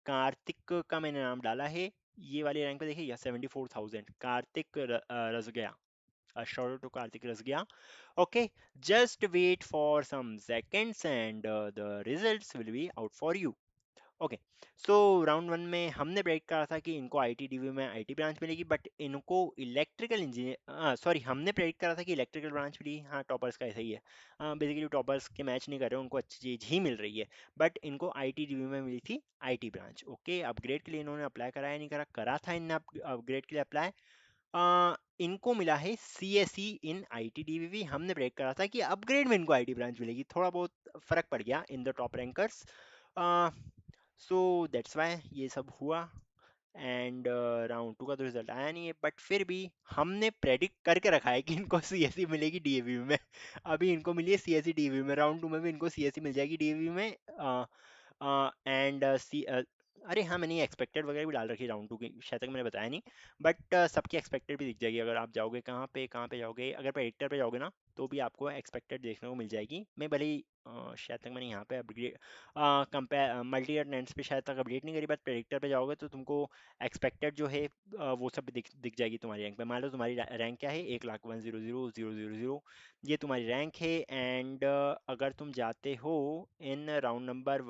कार्तिक का मैंने नाम डाला है। ये वाली रैंक पे देखिए, यह 74,000 Kartik रसगया, a shout out to Karthik Rasgia. Okay, just wait for some seconds and the results will be out for you. Okay, so round one में हमने प्रेडिक्ट करा था कि इनको आईटीडीवी में आईटी ब्रांच मिलेगी, बट इनको इलेक्ट्रिकल इंजीनियर, सॉरी हमने प्रेडिक्ट करा था कि इलेक्ट्रिकल ब्रांच मिली। हाँ, टॉपर्स का ऐसा ही है, बेसिकली टॉपर्स के मैच नहीं कर रहे, उनको अच्छी चीज़ ही मिल रही है, बट इनको आईटीडीवी में मिली थी आईटी ब्रांच। ओके, अपग्रेड के लिए इन्होंने अप्लाई करा है, नहीं करा, करा था इनने अपग्रेड के लिए अप्लाई। इनको मिला है सीएसई इन आईटीडीवी। हमने प्रेडिक्ट करा था कि अपग्रेड में इनको आईटी ब्रांच मिलेगी, थोड़ा बहुत फर्क पड़ गया in the top rankers. So that's why ये सब हुआ। एंड राउंड टू का तो रिजल्ट आया नहीं है, बट फिर भी हमने प्रेडिक्ट करके रखा है कि इनको सीएसई मिलेगी डीएवी में। अभी इनको मिली है सीएसई डीएवी में, राउंड टू में भी इनको सीएसई मिल जाएगी डीएवी में। एंड सी अरे हाँ, मैंने ये एक्सपेक्टेड वगैरह भी डाल रखी है राउंड टू की, शायद तक मैंने बताया नहीं, बट सबकी एक्सपेक्टेड भी दिख जाएगी। अगर आप जाओगे कहाँ पे जाओगे, अगर प्रेडिक्टर पे जाओगे ना, तो भी आपको एक्सपेक्टेड देखने को मिल जाएगी। मैं भले ही शायद तक मैंने यहाँ पे अपग्रेड कंपेयर मल्टी नेट्स पे शायद तक अपडेट नहीं करी, बट प्रेडिक्टर पे जाओगे तो तुमको एक्सपेक्टेड जो है वो सब दिख जाएगी तुम्हारी रैंक पे। मान लो तुम्हारी रैंक क्या है, 1,01,00,000, ये तुम्हारी रैंक है। एंड अगर तुम जाते हो in round number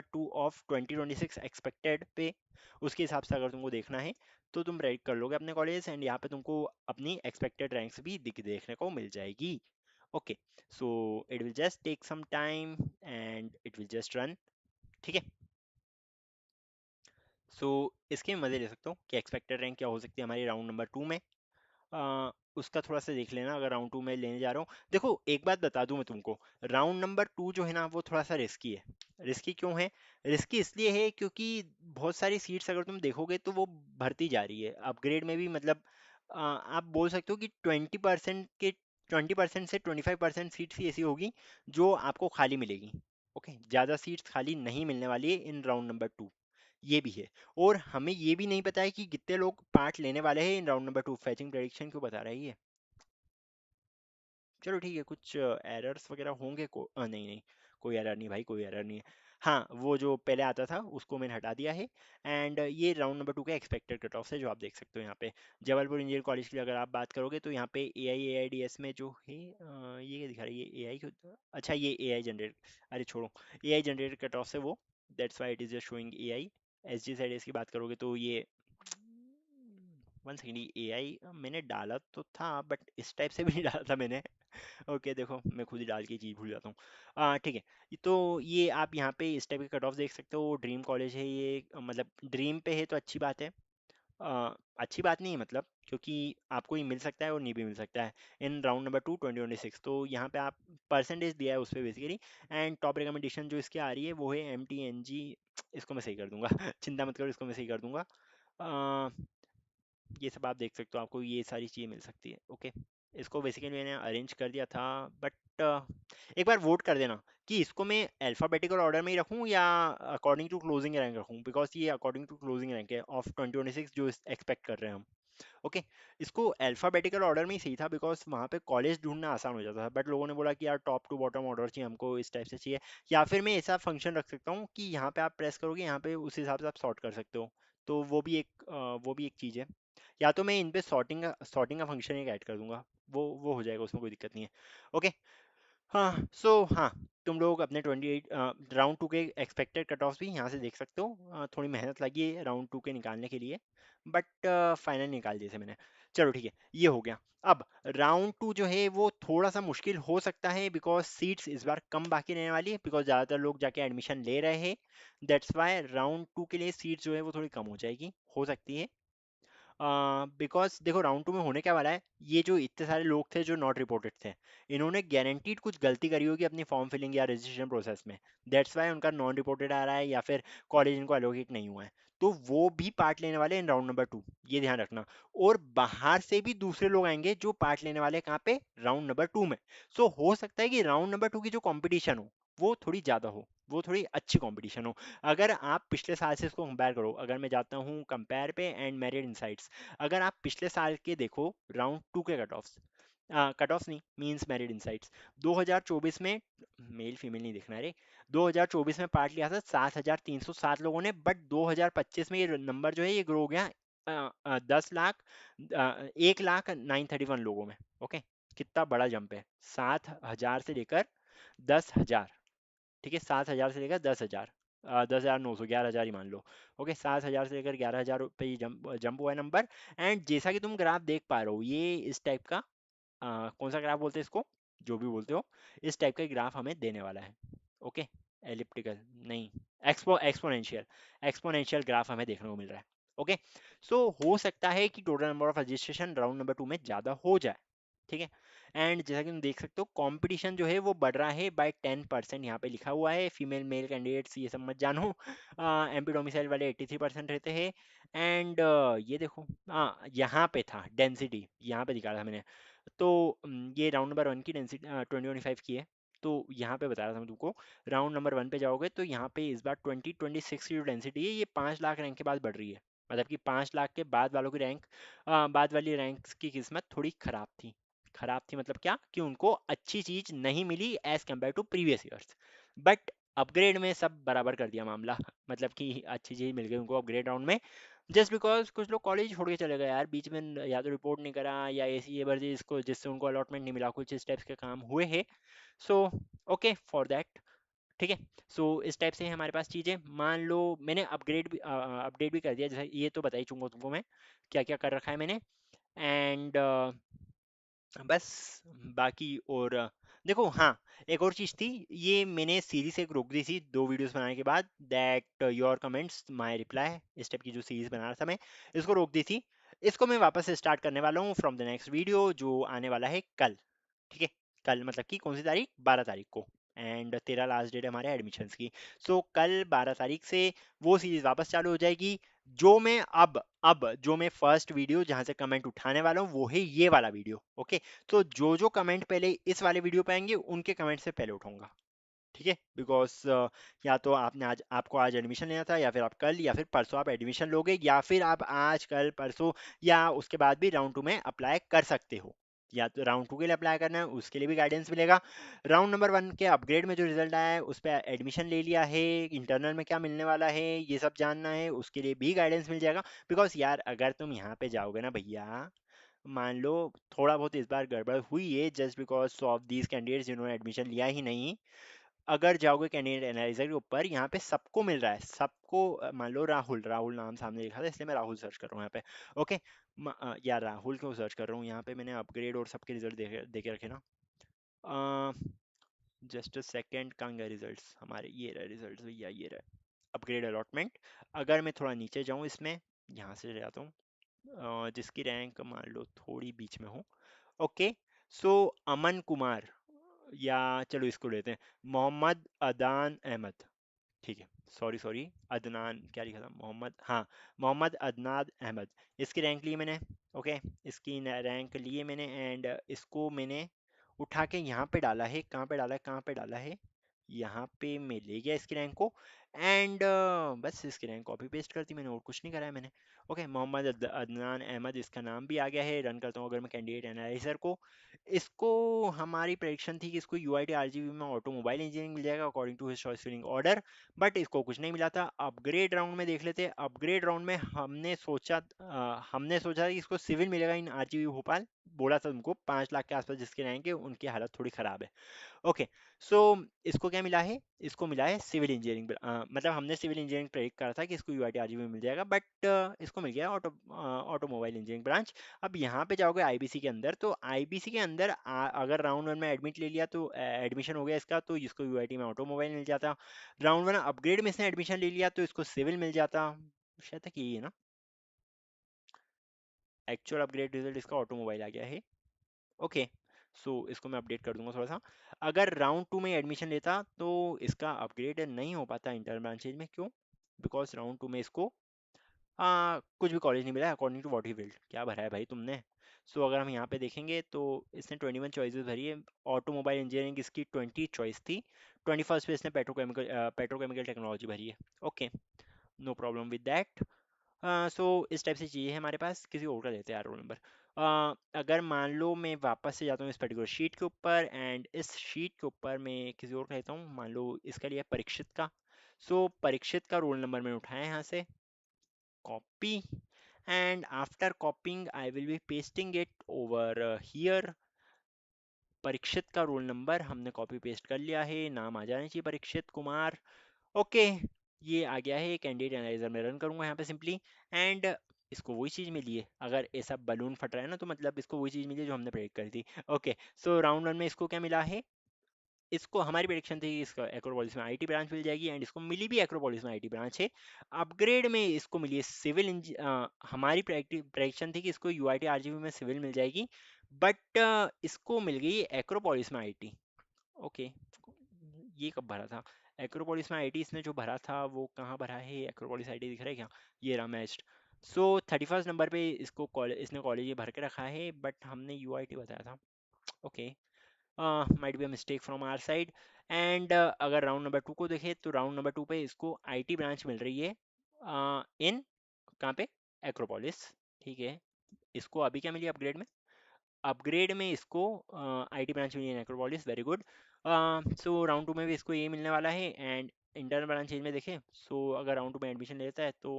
two of 2026 expected पे, उसके हिसाब से अगर तुमको देखना है तो तुम रेड कर लोगे अपने कॉलेज, एंड यहाँ पे तुमको अपनी एक्सपेक्टेड रैंक्स भी देखने को मिल जाएगी। Okay, so it will just take some time and it will just run. ठीक है, सो इसके मज़े ले सकते हो कि एक्सपेक्टेड रैंक क्या हो सकती है हमारी राउंड नंबर टू में। उसका थोड़ा सा देख लेना अगर राउंड टू में लेने जा रहा हूँ। देखो एक बात बता दूं मैं तुमको, राउंड नंबर टू जो है ना वो थोड़ा सा रिस्की है। रिस्की क्यों है? रिस्की इसलिए है क्योंकि बहुत सारी सीट्स अगर तुम देखोगे तो वो भरती जा रही है अपग्रेड में भी। मतलब आप बोल सकते हो कि 20% से 25% सीट्स ही ऐसी होगी जो आपको खाली मिलेगी। ओके, ज़्यादा सीट्स खाली नहीं मिलने वाली है इन राउंड नंबर टू, ये भी है। और हमें ये भी नहीं पता है कि कितने लोग पार्ट लेने वाले हैं in round number two. फैचिंग prediction क्यों बता रही है? चलो ठीक है, कुछ एरर्स वगैरह होंगे नहीं नहीं, कोई एरर नहीं भाई, कोई एरर नहीं है। हाँ, वो जो पहले आता था उसको मैंने हटा दिया है। एंड ये राउंड नंबर टू का एक्सपेक्टेड कट ऑफ है जो आप देख सकते हो यहाँ पे। जबलपुर इंजीनियर कॉलेज की अगर आप बात करोगे तो यहाँ पे AIAIDS में जो है ये क्या दिखा रही है, AI क्यों, अच्छा ये AI जनरेट, अरे छोड़ो, AI जनरेटेड कट ऑफ है वो, that's why it is just showing AI। SG की बात करोगे तो ये वन सेकेंड, ये AI मैंने डाला तो था बट इस टाइप से भी नहीं डाला था मैंने। ओके देखो, मैं खुद ही डाल के चीज़ भूल जाता हूँ। ठीक है, तो ये आप यहाँ पे इस टाइप के कट ऑफ देख सकते हो। ड्रीम कॉलेज है ये, मतलब ड्रीम पे है तो अच्छी बात है। अच्छी बात नहीं है मतलब, क्योंकि आपको ये मिल सकता है और नहीं भी मिल सकता है इन राउंड नंबर टू 2026। तो यहाँ पे आप परसेंटेज दिया है उस पर बेसिकली। एंड टॉप रिकमेंडेशन जो इसकी आ रही है वो है MTNG, इसको मैं सही कर दूंगा चिंता मत करो, इसको मैं सही कर दूंगा। ये सब आप देख सकते हो, आपको ये सारी चीज़ें मिल सकती है। ओके, इसको बेसिकली मैंने अरेंज कर दिया था, बट एक बार वोट कर देना कि इसको मैं अल्फ़ाबेटिकल ऑर्डर में ही रखूँ या अकॉर्डिंग टू क्लोजिंग रैंक रखूँ, बिकॉज ये अकॉर्डिंग टू क्लोजिंग रैंक है ऑफ 2026 जो एक्सपेक्ट कर रहे हैं हम। ओके, इसको अल्फ़ाबेटिकल ऑर्डर में ही सही था बिकॉज वहाँ पे कॉलेज ढूंढना आसान हो जाता था, बट लोगों ने बोला कि यार टॉप टू बॉटम ऑर्डर चाहिए हमको, इस टाइप से चाहिए। या फिर मैं ऐसा फंक्शन रख सकता हूँ कि यहाँ पे आप प्रेस करोगे, यहाँ पे उस हिसाब से आप सॉर्ट कर सकते हो। तो वो भी एक चीज़ है। या तो मैं इन पे सॉर्टिंग का फंक्शन एक ऐड कर दूंगा, वो हो जाएगा, उसमें कोई दिक्कत नहीं है। ओके, हाँ सो हाँ, तुम लोग अपने 28 राउंड टू के एक्सपेक्टेड कट ऑफ भी यहाँ से देख सकते हो। थोड़ी मेहनत लगी है राउंड टू के निकालने के लिए, बट फाइनल निकाल दिए थे मैंने। चलो ठीक है, ये हो गया। अब राउंड टू जो है वो थोड़ा सा मुश्किल हो सकता है बिकॉज सीट्स इस बार कम बाकी रहने वाली है, बिकॉज ज़्यादातर लोग जाके एडमिशन ले रहे हैं। दैट्स वाई राउंड टू के लिए सीट्स जो है वो थोड़ी कम हो जाएगी, हो सकती है। बिकॉज देखो राउंड टू में होने क्या वाला है, ये जो इतने सारे लोग थे जो नॉट रिपोर्टेड थे, इन्होंने गारंटीड कुछ गलती करी होगी अपनी फॉर्म फिलिंग या रजिस्ट्रेशन प्रोसेस में, दैट्स वाई उनका नॉन रिपोर्टेड आ रहा है या फिर कॉलेज इनको एलोकेट नहीं हुआ है। तो वो भी पार्ट लेने वाले हैं इन राउंड नंबर 2, ये ध्यान रखना। और बाहर से भी दूसरे लोग आएंगे जो पार्ट लेने वाले हैं कहाँ पे, राउंड नंबर 2 में। सो हो सकता है कि राउंड नंबर 2 की जो कंपटीशन हो वो थोड़ी ज़्यादा हो, वो थोड़ी अच्छी कंपटीशन हो। अगर आप पिछले साल से इसको कंपेयर करो, अगर मैं जाता हूँ कंपेयर पे एंड मेरिट इनसाइट्स, अगर आप पिछले साल के देखो राउंड 2 के कट ऑफ्स, कट ऑफ नहीं मींस मेरिट इनसाइट्स, 2024 में मेल फीमेल नहीं देखना रे, 2024 में पार्ट लिया था 7,307 लोगों ने, बट 2025 में ये नंबर जो है ये ग्रो हो गया 10 लाख 1,09,31 लोगों में। ओके, कितना बड़ा जंप है, 7,000 से लेकर 10,000। ठीक है, 7,000 से लेकर 10,000, 10,900, 11,000 ही मान लो। ओके, 7,000 से लेकर 11,000 पे ही जंप जंप हुआ है नंबर। एंड जैसा कि तुम ग्राफ देख पा रहे हो, ये इस टाइप का कौन सा ग्राफ बोलते हैं इसको, जो भी बोलते हो, इस टाइप का ग्राफ हमें देने वाला है। ओके, एलिप्टिकल नहीं, एक्सपोनेंशियल, एक्सपोनेंशियल ग्राफ हमें देखने को मिल रहा है। ओके, सो हो सकता है कि total number of registration round number 2 में ज़्यादा हो जाए। ठीक है, एंड जैसा कि तुम देख सकते हो कंपटीशन जो है वो बढ़ रहा है बाय 10%, यहाँ पे लिखा हुआ है। फीमेल मेल कैंडिडेट्स ये सब मत जानो, एमपी डोमिसाइल वाले 83% रहते हैं। एंड ये देखो, हाँ यहाँ पे था डेंसिटी, यहाँ पे दिखा रहा था मैंने। तो ये राउंड नंबर 1 की डेंसिटी 2025 की है। तो यहाँ पे बता रहा था मैं तुमको, राउंड नंबर 1 पे जाओगे तो यहाँ पे इस बार 2026 की जो डेंसिटी है ये 5 लाख रैंक के बाद बढ़ रही है। मतलब कि 5 लाख के बाद वालों की रैंक, बाद वाली रैंक्स की किस्मत थोड़ी खराब थी। खराब थी मतलब क्या, कि उनको अच्छी चीज नहीं मिली as compare to previous years. But upgrade में सब बराबर कर दिया मामला, मतलब कि अच्छी चीज मिल गई उनको अपग्रेड राउंड में। जस्ट बिकॉज कुछ लोग कॉलेज छोड़ के चले गए यार बीच में, या तो रिपोर्ट नहीं करा या ऐसी ये वर्जी इसको जिससे उनको अलॉटमेंट नहीं मिला, कुछ इस टाइप्स के काम हुए हैं। So okay for that. ठीक है, सो इस टाइप से हमारे पास चीज़ें, मान लो मैंने अपग्रेड भी अपडेट भी कर दिया, जैसे ये तो बता ही चूंगा तुमको मैं क्या क्या कर रखा है मैंने। एंड बस बाकी और देखो हाँ, एक और चीज़ थी, ये मैंने सीरीज एक रोक दी थी 2 वीडियोस बनाने के बाद, that your comments my reply, इस टाइप की जो सीरीज बना रहा था मैं, इसको रोक दी थी। इसको मैं वापस से स्टार्ट करने वाला हूँ फ्रॉम द नेक्स्ट वीडियो जो आने वाला है कल। ठीक है, कल मतलब कि कौन सी तारीख, 12 तारीख को। एंड 13 लास्ट डेट है हमारे एडमिशन्स की। सो कल 12 तारीख से वो सीरीज वापस चालू हो जाएगी। जो मैं अब जो मैं फर्स्ट वीडियो जहां से कमेंट उठाने वाला हूँ वो है ये वाला वीडियो। ओके, तो जो जो कमेंट पहले इस वाले वीडियो पे आएंगे उनके कमेंट से पहले उठाऊंगा। ठीक है, बिकॉज या तो आपने आज, आपको आज एडमिशन लेना था, या फिर आप कल या फिर परसों आप एडमिशन लोगे, या फिर आप आज कल परसों या उसके बाद भी राउंड 2 में अप्लाई कर सकते हो। या तो राउंड 2 के लिए अप्लाई करना है उसके लिए भी गाइडेंस मिलेगा। राउंड नंबर 1 के अपग्रेड में जो रिजल्ट आया है उस पर एडमिशन ले लिया है, इंटरनल में क्या मिलने वाला है ये सब जानना है, उसके लिए भी गाइडेंस मिल जाएगा। बिकॉज यार अगर तुम यहाँ पे जाओगे ना भैया, मान लो थोड़ा बहुत इस बार गड़बड़ हुई है just because of these candidates जिन्होंने एडमिशन लिया ही नहीं, अगर जाओगे कैंडिडेट एनालिसिस के ऊपर, यहाँ पे सबको मिल रहा है, सबको मान लो राहुल, राहुल नाम सामने लिखा था इसलिए मैं राहुल सर्च कर रहा हूँ यहाँ पे। ओके, यार राहुल क्यों सर्च कर रहा हूँ यहाँ पे, मैंने अपग्रेड और सबके रिजल्ट देखे रखे ना। जस्ट अ सेकेंड, कहाँ गए रिजल्ट्स हमारे, ये रहे रिजल्ट्स भैया, ये रहे अपग्रेड अलॉटमेंट। अगर मैं थोड़ा नीचे जाऊँ इसमें, यहाँ से जाता हूँ, जिसकी रैंक मान लो थोड़ी बीच में हो। ओके, सो अमन कुमार, या चलो इसको लेते हैं, मोहम्मद अदान अहमद। ठीक है, सॉरी सॉरी, अदनान क्या लिखा था, मोहम्मद, हाँ मोहम्मद अदनान अहमद, इसकी रैंक ली मैंने। ओके, इसकी रैंक लिए मैंने एंड इसको मैंने उठा के यहाँ पे डाला है, कहाँ पे डाला है, कहाँ पे डाला है, यहाँ पे मैं ले गया इसकी रैंक को। एंड बस इसकी रैंक कॉपी पेस्ट कर दी मैंने, और कुछ नहीं करा है मैंने। ओके, मोहम्मद अदनान अहमद इसका नाम भी आ गया है। रन करता हूँ अगर मैं कैंडिडेट एनालिसिसर को, इसको हमारी प्रेडिक्शन थी कि इसको U I T R G B में ऑटोमोबाइल इंजीनियरिंग मिल जाएगा according to his choice filling order, but इसको कुछ नहीं मिला था। अपग्रेड राउंड में देख लेते हैं, अपग्रेड राउंड में हमने सोचा कि इसको सिविल मिलेगा in R G B Bhopal, बोला था तुमको 5 लाख के आसपास जिसके रहेंगे उनकी हालत थोड़ी ख़राब है। ओके, सो इसको क्या मिला है, इसको मिला है सिविल इंजीनियरिंग, मतलब हमने सिविल इंजीनियरिंग प्रेडिक्ट करा था कि इसको यूआईटी आरजीबी में मिल जाएगा, बट इसको मिल गया ऑटोमोबाइल इंजीनियरिंग ब्रांच। अब यहाँ पे जाओगे आईबीसी के अंदर, तो आईबीसी के अंदर अगर राउंड 1 में एडमिट ले लिया तो एडमिशन हो गया इसका, तो इसको यूआईटी में ऑटोमोबाइल मिल जाता। राउंड 1 अपग्रेड में इसने एडमिशन ले लिया तो इसको सिविल मिल जाता। शायद तक यही है ना। एक्चुअल अपग्रेड रिजल्ट इसका ऑटोमोबाइल आ गया है। ओके, सो इसको मैं अपडेट कर दूंगा थोड़ा सा। अगर राउंड 2 में एडमिशन लेता तो इसका अपग्रेड नहीं हो पाता इंटर ब्रांचेज में। क्यों? बिकॉज राउंड 2 में इसको कुछ भी कॉलेज नहीं मिला according to what he filled. क्या भरा है भाई तुमने? सो अगर हम यहाँ पे देखेंगे तो इसने 21 चॉइसेस भरी है। ऑटोमोबाइल इंजीनियरिंग इसकी 20 चॉइस थी। 21st पे इसने पेट्रोकेमिकल टेक्नोलॉजी भरी है। Okay, no problem with that. So इस टाइप से चाहिए हमारे पास। किसी और का लेते हैं यार रोल नंबर। अगर मान लो मैं वापस से जाता हूँ इस पर्टिकुलर शीट के ऊपर, एंड इस शीट के ऊपर मैं किसी और का लेता हूँ। मान लो इसका लिया परीक्षित का। सो परीक्षित का रोल नंबर मैंने उठाया यहाँ से, copy, and after copying I will be pasting it over here। Parikshit का रोल नंबर हमने कॉपी पेस्ट कर लिया है, नाम आ जाना चाहिए परीक्षित कुमार। ओके, ये आ गया है। कैंडिडेट एनालाइजर में रन करूंगा यहाँ पे सिंपली, एंड इसको वही चीज़ मिली है। अगर ऐसा बलून फट रहा है ना तो मतलब इसको वही चीज़ मिली है जो हमने प्रेडिक्ट करी थी। ओके, सो राउंड 1 में इसको क्या मिला है? इसको हमारी प्रेडिक्शन थी इसका एक्रोपोलिस में आईटी ब्रांच मिल जाएगी, एंड इसको मिली भी एक्रोपोलिस में आईटी ब्रांच है। अपग्रेड में इसको मिली है सिविल हमारी प्रेडिक्शन थी कि इसको यूआईटी आरजीबी में सिविल मिल जाएगी, बट इसको मिल गई एक्रोपोलिस में आईटी। ओके, ये कब भरा था? एक्रोपोलिस में आईटी इसने जो भरा था वो कहाँ भरा है? एक्रोपोलिस आईटी दिख रहा है क्या? ये रहा मैच्ड। सो 31st नंबर पे इसको कॉलेज, इसने कॉलेज ये भर के रखा है, बट हमने यूआईटी बताया था। Okay, might be a mistake from our side. And अगर राउंड नंबर 2 को देखें तो राउंड नंबर 2 पे इसको आईटी ब्रांच मिल रही है इन कहाँ पे? एक्रोपोलिस। ठीक है, इसको अभी क्या मिली अपग्रेड में? अपग्रेड में इसको आईटी ब्रांच मिली है एक्रोपोलिस। Very good. सो राउंड 2 में भी इसको ये मिलने वाला है। एंड इंटरनल ब्रांच चेंज में देखें, सो अगर राउंड 2 में एडमिशन लेता है तो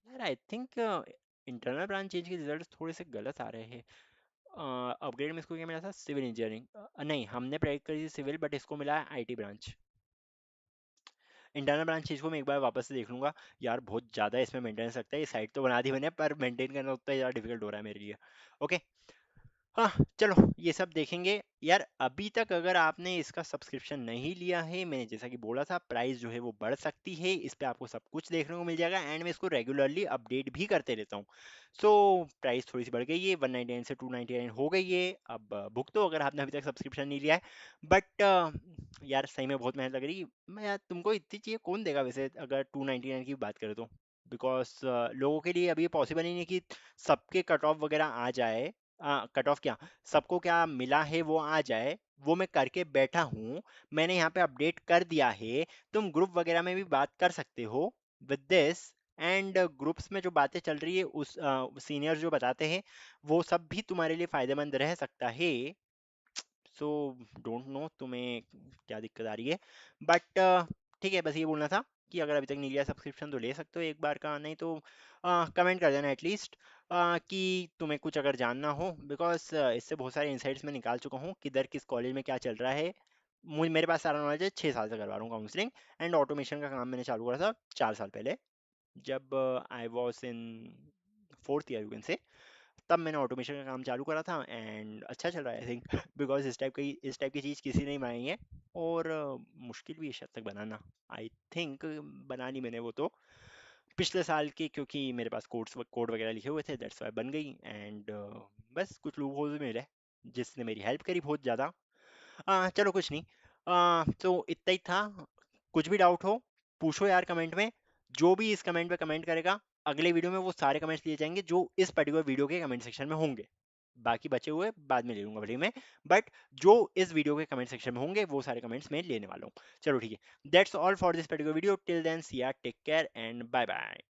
यार I think internal branch change के रिजल्ट थोड़े से गलत आ रहे हैं। अपग्रेड में इसको क्या मिला था? Civil engineering. नहीं, हमने प्रेडिक्ट करी थी सिविल, बट इसको मिला है आईटी ब्रांच। इंटरनल ब्रांच चीज़ को मैं एक बार वापस से देख लूंगा। यार बहुत ज़्यादा इसमें मेंटेनेंस लगता है। ये साइट तो बना दी मैंने, पर मेंटेन करना उतना ज़्यादा डिफिकल्ट हो रहा है मेरे लिए। ओके, हाँ, चलो ये सब देखेंगे। यार अभी तक अगर आपने इसका सब्सक्रिप्शन नहीं लिया है, मैंने जैसा कि बोला था प्राइस जो है वो बढ़ सकती है। इस पे आपको सब कुछ देखने को मिल जाएगा, एंड मैं इसको रेगुलरली अपडेट भी करते रहता हूँ। सो प्राइस थोड़ी सी बढ़ गई है, 199 से 299 हो गई है। अब भुगतो अगर आपने अभी तक सब्सक्रिप्शन नहीं लिया है। बट यार सही में बहुत मेहनत लग रही है। मैं यार तुमको इतनी चाहिए कौन देगा वैसे, अगर 299 की बात करें तो? बिकॉज लोगों के लिए अभी पॉसिबल ही नहीं कि सबके कट ऑफ वगैरह आ जाए। कट ऑफ क्या, सबको क्या मिला है वो आ जाए। वो मैं करके बैठा हूँ, मैंने यहाँ पे अपडेट कर दिया है। तुम ग्रुप वगैरह में भी बात कर सकते हो विद दिस। एंड ग्रुप्स में जो बातें चल रही है उस सीनियर्स जो बताते हैं वो सब भी तुम्हारे लिए फायदेमंद रह सकता है। सो डोंट नो तुम्हें क्या दिक्कत आ रही है, बट ठीक है, बस ये बोलना था कि अगर अभी तक नहीं लिया सब्सक्रिप्शन तो ले सकते हो एक बार का। नहीं तो कमेंट कर देना एटलीस्ट कि तुम्हें कुछ अगर जानना हो। बिकॉज इससे बहुत सारे इंसाइट्स मैं निकाल चुका हूँ, किधर किस कॉलेज में क्या चल रहा है। मुझे मेरे पास सारा नॉलेज है, 6 साल से करवा रहा हूँ काउंसलिंग। एंड ऑटोमेशन का काम मैंने चालू करा था 4 साल पहले, जब I was in 4th year you can say. तब मैंने ऑटोमेशन का काम चालू करा था, एंड अच्छा चल रहा है आई थिंक। बिकॉज इस टाइप की चीज़ किसी ने बनाई है। और मुश्किल भी है शायद तक बनाना। आई थिंक बना ली मैंने वो तो पिछले साल की, क्योंकि मेरे पास कोड वगैरह लिखे हुए थे, दैट्स वाई बन गई। एंड बस कुछ लूप होल्स मिले जिसने मेरी हेल्प करी बहुत ज़्यादा। चलो कुछ नहीं। तो इतना ही था। कुछ भी डाउट हो पूछो यार कमेंट में। जो भी इस कमेंट पे कमेंट करेगा, अगले वीडियो में वो सारे कमेंट्स लिए जाएंगे जो इस पर्टिकुलर वीडियो के कमेंट सेक्शन में होंगे। बाकी बचे हुए बाद में ले लूंगा फ्री में, बट जो इस वीडियो के कमेंट सेक्शन में होंगे वो सारे कमेंट्स मैं लेने वाला हूँ। चलो ठीक है, that's all for this particular video. Till then see ya take care and bye bye.